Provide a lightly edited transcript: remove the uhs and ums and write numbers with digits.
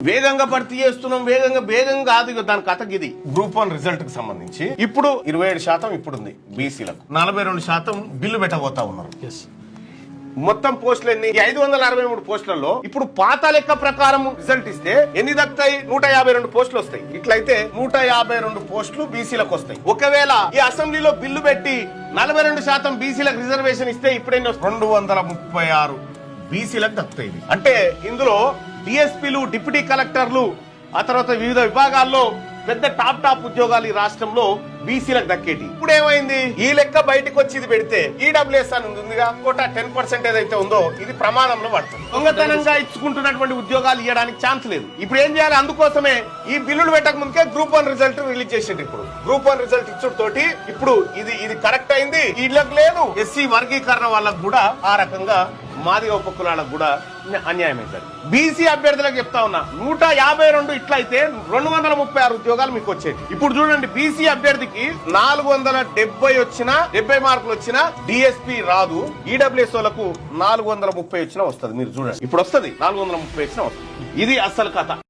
వేగంగా భర్తీ చేస్తున్నాం, వేగంగా కాదు దాని కథకి. ఇది గ్రూప్ 1 రిజల్ట్ కి సంబంధించి ఇప్పుడు 27% ఇప్పుడుంది బీసీలకు, 42% బిల్లు పెట్టబోతా ఉన్నారు. మొత్తం పోస్టులు ఎన్ని? 563 పోస్టులలో ఇప్పుడు పాత లెక్క ప్రకారం రిజల్ట్ ఇస్తే ఎన్ని దక్కుతాయి? 152 పోస్టులు వస్తాయి. ఇట్లయితే 152 పోస్టులు బీసీలకు వస్తాయి. ఒకవేళ ఈ అసెంబ్లీలో బిల్లు పెట్టి 42% బీసీలకు రిజర్వేషన్ ఇస్తే ఇప్పుడేంటి? 236 బీసీలకు దక్కుతాయి. అంటే ఇందులో డిఎస్పీలు, డిప్యూటీ కలెక్టర్లు, ఆ తర్వాత వివిధ విభాగాల్లో పెద్ద టాప్ ఉద్యోగాలు ఈ రాష్ట్రంలో బీసీలకు దక్కేటి. ఇప్పుడు ఏమైంది? ఈ లెక్క బయటకు వచ్చి ఇది పెడితే ఈడబ్ల్యూఎస్ అని ఉందిగా, కోటా 10% ఏదైతే ఉందో ఇది ప్రమాదంలో పడుతుంది. దొంగతనంగా ఇచ్చుకుంటున్నటువంటి ఉద్యోగాలు ఇవ్వడానికి ఛాన్స్ లేదు. ఇప్పుడు ఏం చేయాలి? అందుకోసమే ఈ బిల్లులు పెట్టక ముందుకే గ్రూప్ 1 రిజల్ట్ రిలీజ్ చేసేది. ఇప్పుడు గ్రూప్ 1 రిజల్ట్ ఇచ్చుడు తోటి ఇప్పుడు ఇది కరెక్ట్ అయింది. వీళ్ళకి లేదు, ఎస్సీ వర్గీకరణ వాళ్ళకు కూడా ఆ రకంగా మాదిగ ఉపకులాలకు కూడా అన్యాయం అవుతుంది. బీసీ అభ్యర్థులకు చెప్తా ఉన్నా, 152 ఇట్లయితే 236 ఉద్యోగాలు మీకు వచ్చేది. ఇప్పుడు చూడండి, బీసీ అభ్యర్థికి 470 వచ్చినా, 70 మార్కులు వచ్చినా డిఎస్పీ రాదు. ఈడబ్ల్యూఎస్ వాళ్ళకు 430 వచ్చినా వస్తుంది. మీరు చూడండి, ఇప్పుడు వస్తుంది 430 వచ్చినా వస్తుంది. ఇది అసలు కథ.